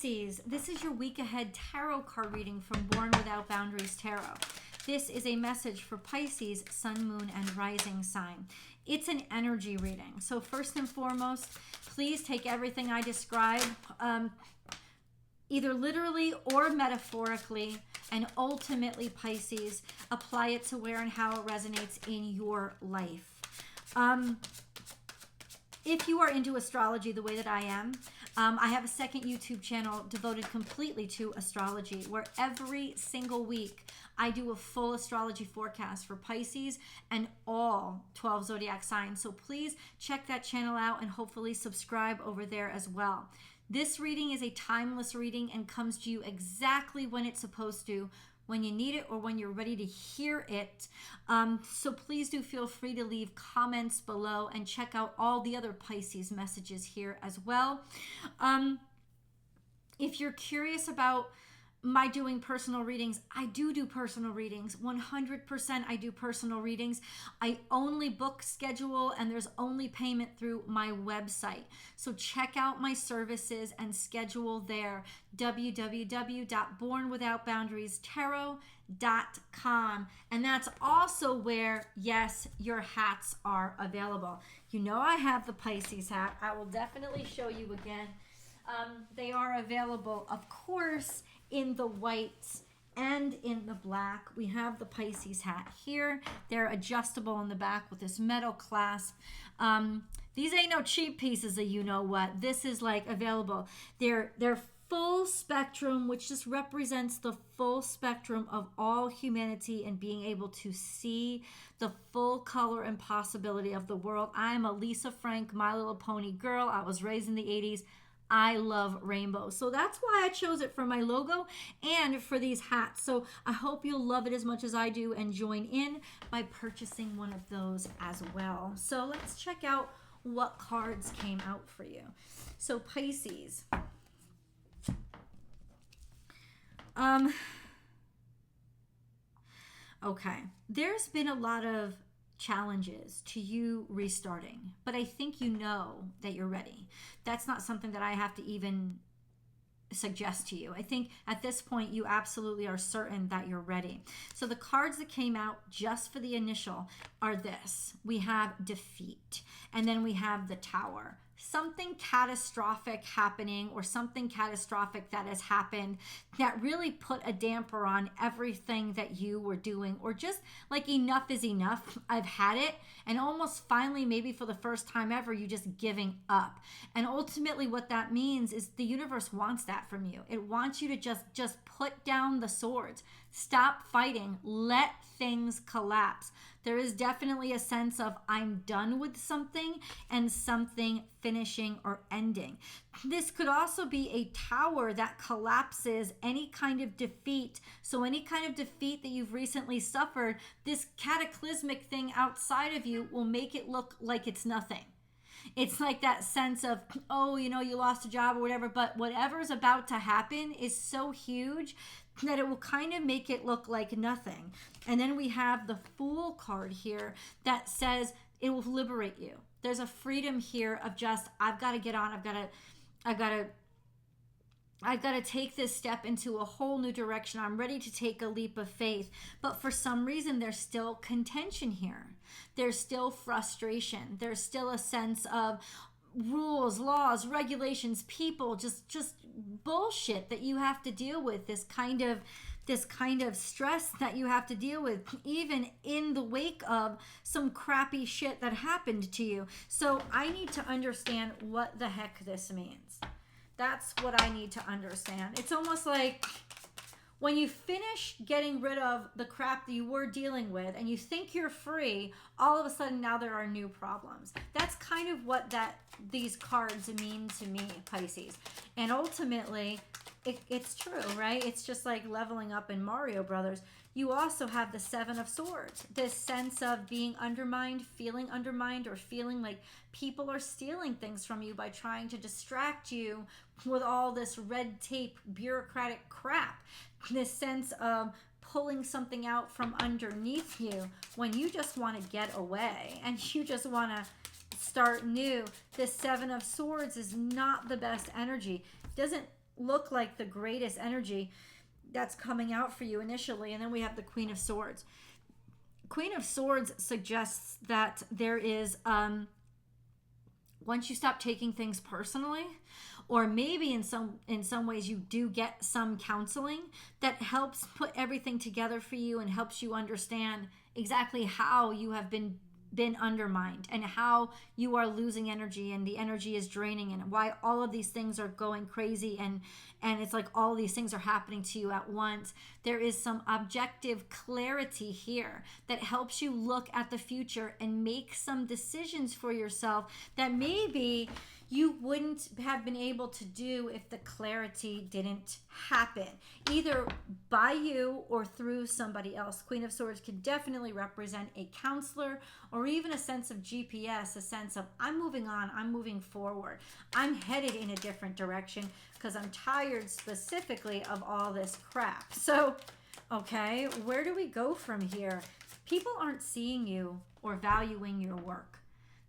Pisces, this is your week ahead tarot card reading from Born Without Boundaries Tarot. This is a message for Pisces, sun, moon, and rising sign. It's an energy reading. So first and foremost, please take everything I describe either literally or metaphorically, and ultimately, Pisces, apply it to where and how it resonates in your life. If you are into astrology the way that I am, I have a second YouTube channel devoted completely to astrology, where every single week I do a full astrology forecast for Pisces and all 12 zodiac signs. So please check that channel out and hopefully subscribe over there as well. This reading is a timeless reading and comes to you exactly when it's supposed to, when you need it or when you're ready to hear it. So please do feel free to leave comments below and check out all the other Pisces messages here as well. If you're curious about my doing personal readings, I do personal readings. 100% I do personal readings. I only book, schedule, and there's only payment through my website. So check out my services and schedule there. www.bornwithoutboundariestarot.com. And that's also where, yes, your hats are available. You know I have the Pisces hat. I will definitely show you again. They are available, of course, in the whites and in the black. We have the Pisces hat here. They're adjustable in the back with this metal clasp. These ain't no cheap pieces of you know what. This is like available. They're full spectrum, which just represents the full spectrum of all humanity and being able to see the full color and possibility of the world. I'm a Lisa Frank, My Little Pony girl. I was raised in the 80s. I love rainbows. So that's why I chose it for my logo and for these hats. So I hope you'll love it as much as I do and join in by purchasing one of those as well. So let's check out what cards came out for you. So Pisces. Okay. There's been a lot of challenges to you restarting, but I think you know that you're ready. That's not something that I have to even suggest to you. I think at this point you absolutely are certain that you're ready. So the cards that came out just for the initial are this. We have defeat, and then we have the Tower. Something catastrophic happening, or something catastrophic that has happened that really put a damper on everything that you were doing, or just like enough is enough. I've had it, and almost finally, maybe for the first time ever, you just giving up. And ultimately what that means is the universe wants that from you. It wants you to just put down the swords. Stop fighting. Let things collapse. There is definitely a sense of I'm done with something and something finishing or ending. This could also be a tower that collapses any kind of defeat. So any kind of defeat that you've recently suffered, this cataclysmic thing outside of you will make it look like it's nothing. It's like that sense of, oh, you know, you lost a job or whatever, but whatever's about to happen is so huge that it will kind of make it look like nothing. And then we have the Fool card here that says it will liberate you. There's a freedom here of just, I've got to get on. I've got to take this step into a whole new direction. I'm ready to take a leap of faith. But for some reason, there's still contention here. There's still frustration. There's still a sense of rules, laws, regulations, people, just bullshit that you have to deal with. This kind of stress that you have to deal with, even in the wake of some crappy shit that happened to you. So I need to understand what the heck this means. That's what I need to understand. It's almost like when you finish getting rid of the crap that you were dealing with and you think you're free, all of a sudden now there are new problems. That's kind of what these cards mean to me, Pisces. And ultimately, it's true, right? It's just like leveling up in Mario Brothers. You also have the Seven of Swords, this sense of being undermined, or feeling like people are stealing things from you by trying to distract you with all this red tape, bureaucratic crap. This sense of pulling something out from underneath you when you just want to get away and you just want to start new. The Seven of Swords is not the best energy. look like the greatest energy that's coming out for you initially. And then we have the Queen of Swords. Queen of Swords suggests that there is, once you stop taking things personally, or maybe in some ways you do get some counseling that helps put everything together for you and helps you understand exactly how you have been undermined and how you are losing energy and the energy is draining and why all of these things are going crazy and it's like all these things are happening to you at once. There is some objective clarity here that helps you look at the future and make some decisions for yourself that maybe you wouldn't have been able to do if the clarity didn't happen, either by you or through somebody else. Queen of Swords can definitely represent a counselor or even a sense of GPS, a sense of I'm moving on, I'm moving forward, I'm headed in a different direction because I'm tired specifically of all this crap. So, okay, where do we go from here? People aren't seeing you or valuing your work.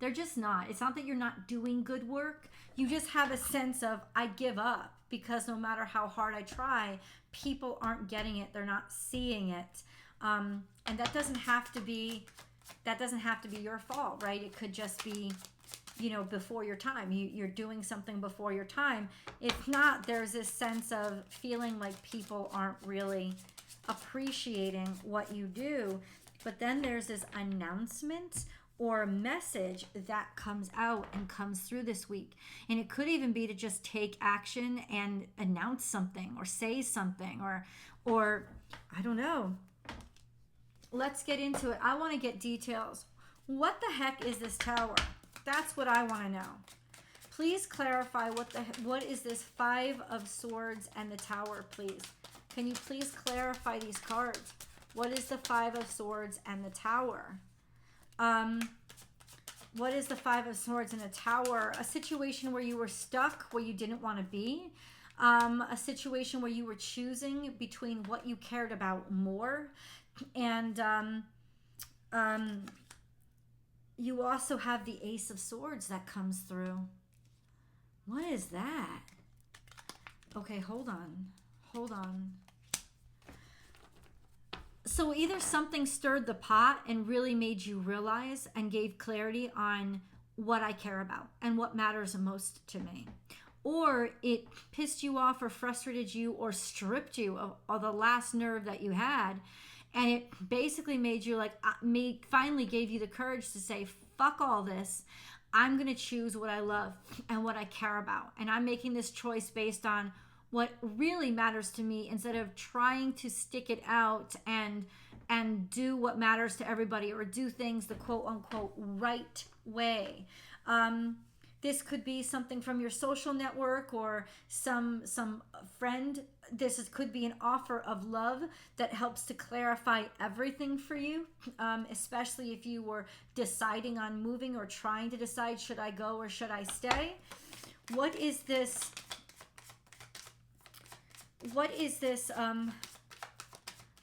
They're just not. It's not that you're not doing good work. You just have a sense of, I give up because no matter how hard I try, people aren't getting it. They're not seeing it. And that doesn't have to be your fault, right? It could just be, before your time. You're doing something before your time. If not, there's this sense of feeling like people aren't really appreciating what you do. But then there's this announcement or message that comes out and comes through this week. And it could even be to just take action and announce something or say something or I don't know. Let's get into it. I want to get details. What the heck is this Tower? That's what I want to know. Please clarify what is this Five of Swords and the Tower, please. Can you please clarify these cards? What is the Five of Swords and the Tower? What is the Five of Swords and a Tower? A situation where you were stuck, where you didn't want to be. A situation where you were choosing between what you cared about more. And you also have the Ace of Swords that comes through. What is that? Okay, hold on. So either something stirred the pot and really made you realize and gave clarity on what I care about and what matters most to me. Or it pissed you off or frustrated you or stripped you of the last nerve that you had. And it basically made you finally gave you the courage to say, fuck all this. I'm going to choose what I love and what I care about. And I'm making this choice based on what really matters to me instead of trying to stick it out and do what matters to everybody or do things the quote unquote right way. This could be something from your social network or some friend. Could be an offer of love that helps to clarify everything for you, especially if you were deciding on moving or trying to decide, should I go or should I stay? What is this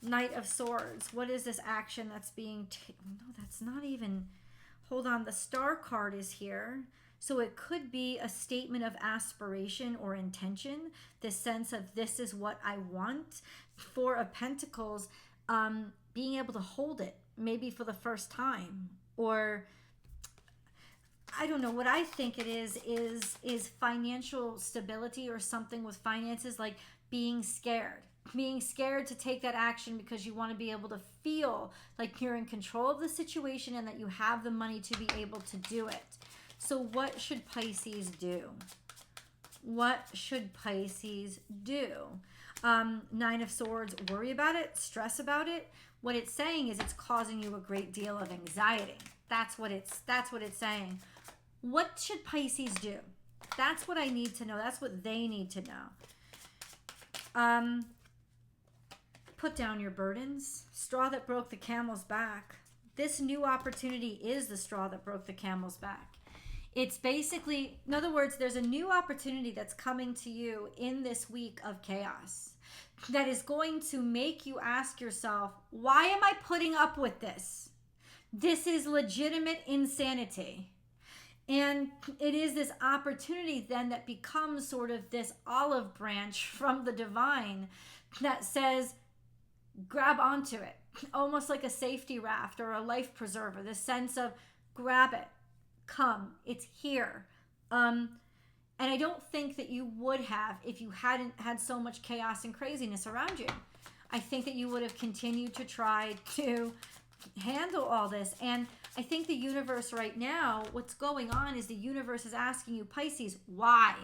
Knight of Swords? What is this action that's being no, that's not even, hold on, the Star card is here. So it could be a statement of aspiration or intention, the sense of this is what I want. Four of Pentacles, being able to hold it maybe for the first time, or I don't know. What I think it is financial stability or something with finances, like being scared to take that action because you want to be able to feel like you're in control of the situation and that you have the money to be able to do it. So what should Pisces do? What should Pisces do? Nine of Swords, worry about it, stress about it. What it's saying is it's causing you a great deal of anxiety. That's what it's saying. What should Pisces do? That's what I need to know. That's what they need to know. Put down your burdens. Straw that broke the camel's back. This new opportunity is the straw that broke the camel's back. It's basically, in other words, there's a new opportunity that's coming to you in this week of chaos that is going to make you ask yourself, why am I putting up with this? This is legitimate insanity. And it is this opportunity then that becomes sort of this olive branch from the divine that says, grab onto it, almost like a safety raft or a life preserver, the sense of grab it, come, it's here. And I don't think that you would have if you hadn't had so much chaos and craziness around you. I think that you would have continued to try to handle all this. And I think the universe right now, what's going on is the universe is asking you, Pisces, why?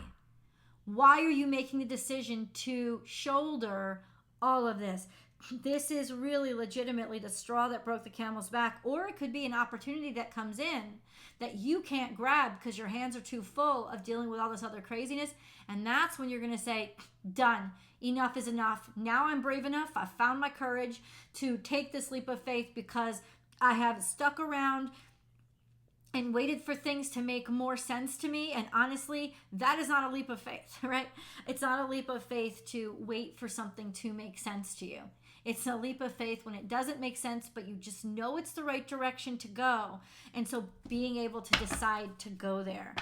Why are you making the decision to shoulder all of this? This is really legitimately the straw that broke the camel's back, or it could be an opportunity that comes in that you can't grab because your hands are too full of dealing with all this other craziness. And that's when you're going to say, done. Enough is enough. Now I'm brave enough. I found my courage to take this leap of faith because I have stuck around and waited for things to make more sense to me. And honestly, that is not a leap of faith, right? It's not a leap of faith to wait for something to make sense to you. It's a leap of faith when it doesn't make sense, but you just know it's the right direction to go. And so being able to decide to go there.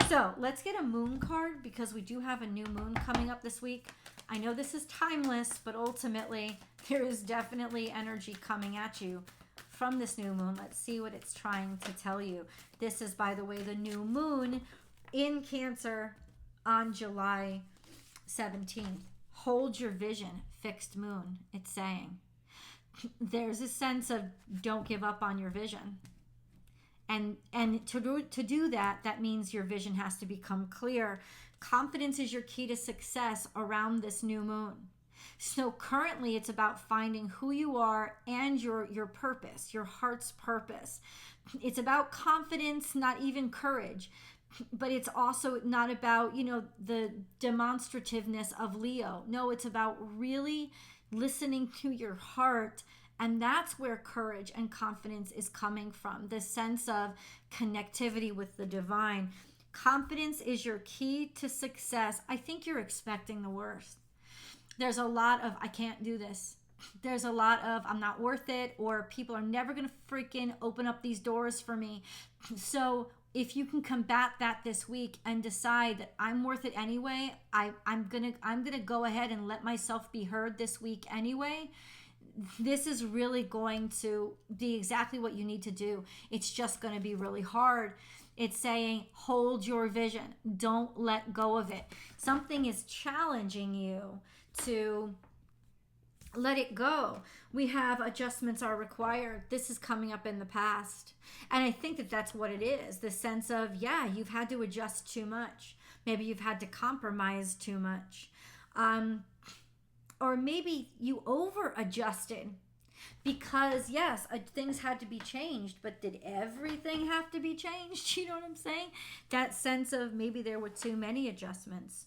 So let's get a moon card because we do have a new moon coming up this week. I know this is timeless, but ultimately there is definitely energy coming at you from this new moon. Let's see what it's trying to tell you. This is, by the way, the new moon in Cancer on July 17th. Hold your vision, fixed moon, it's saying. There's a sense of don't give up on your vision. And to do that, that means your vision has to become clear. Confidence is your key to success around this new moon. So currently it's about finding who you are and your purpose, your heart's purpose. It's about confidence, not even courage. But it's also not about, the demonstrativeness of Leo. No, it's about really listening to your heart. And that's where courage and confidence is coming from. The sense of connectivity with the divine. Confidence is your key to success. I think you're expecting the worst. There's a lot of, I can't do this. There's a lot of, I'm not worth it, or people are never going to freaking open up these doors for me. So if you can combat that this week and decide that I'm worth it anyway, I'm gonna go ahead and let myself be heard this week anyway. This is really going to be exactly what you need to do. It's just going to be really hard. It's saying, hold your vision. Don't let go of it. Something is challenging you to let it go. We have adjustments are required. This is coming up in the past. And I think that that's what it is. The sense of, yeah, you've had to adjust too much. Maybe you've had to compromise too much. Or maybe you over adjusted because yes, things had to be changed, but did everything have to be changed? You know what I'm saying? That sense of maybe there were too many adjustments.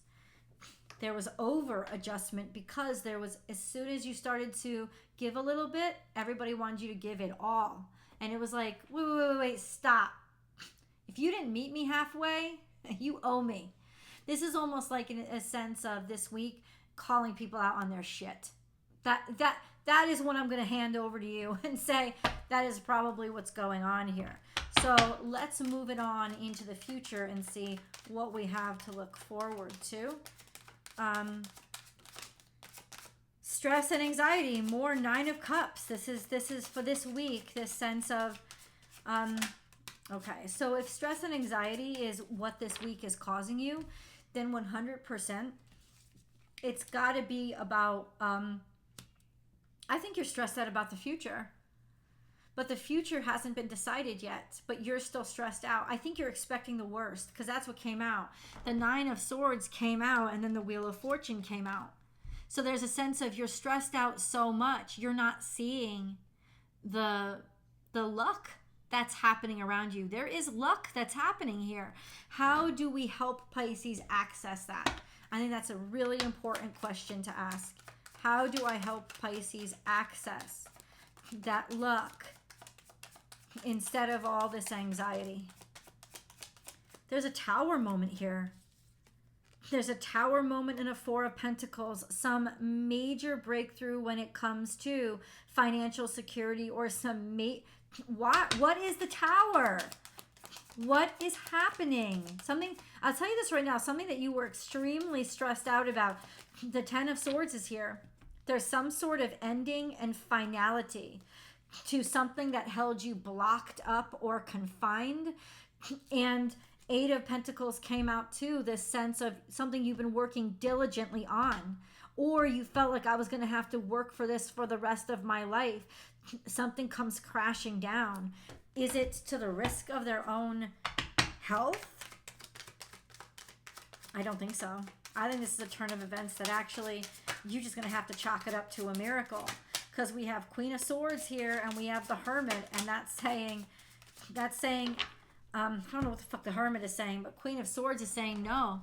There was over adjustment because there was, as soon as you started to give a little bit, everybody wanted you to give it all. And it was like, wait, stop. If you didn't meet me halfway, you owe me. This is almost like in a sense of this week, calling people out on their shit. That is what I'm going to hand over to you and say that is probably what's going on here. So let's move it on into the future and see what we have to look forward to. Stress and anxiety, more 9 of Cups. This is for this week, this sense of okay, so if stress and anxiety is what this week is causing you, then 100% it's got to be about I think you're stressed out about the future. But the future hasn't been decided yet, but you're still stressed out. I think you're expecting the worst because that's what came out. The 9 of Swords came out and then the Wheel of Fortune came out. So there's a sense of you're stressed out so much, you're not seeing the luck that's happening around you. There is luck that's happening here. How do we help Pisces access that? I think that's a really important question to ask. How do I help Pisces access that luck instead of all this anxiety? There's a Tower moment here. There's a Tower moment and a 4 of Pentacles. Some major breakthrough when it comes to financial security or some what is the Tower? What is happening? Something, I'll tell you this right now, something that you were extremely stressed out about. The Ten of Swords is here. There's some sort of ending and finality to something that held you blocked up or confined. And Eight of Pentacles came out too, this sense of something you've been working diligently on. Or you felt like I was going to have to work for this for the rest of my life. Something comes crashing down. Is it to the risk of their own health? I don't think so. I think this is a turn of events that actually you're just going to have to chalk it up to a miracle. Because we have Queen of Swords here and we have the Hermit. And that's saying, I don't know what the fuck the Hermit is saying, but Queen of Swords is saying, no,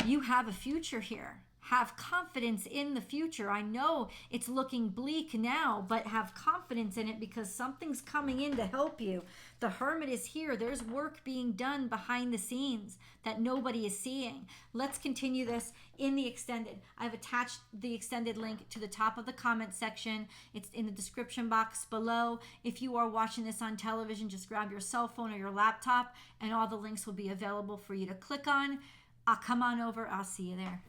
you have a future here. Have confidence in the future. I know it's looking bleak now, but have confidence in it because something's coming in to help you. The Hermit is here. There's work being done behind the scenes that nobody is seeing. Let's continue this in the extended. I've attached the extended link to the top of the comment section. It's in the description box below. If you are watching this on television, just grab your cell phone or your laptop and all the links will be available for you to click on. Come on over. I'll see you there.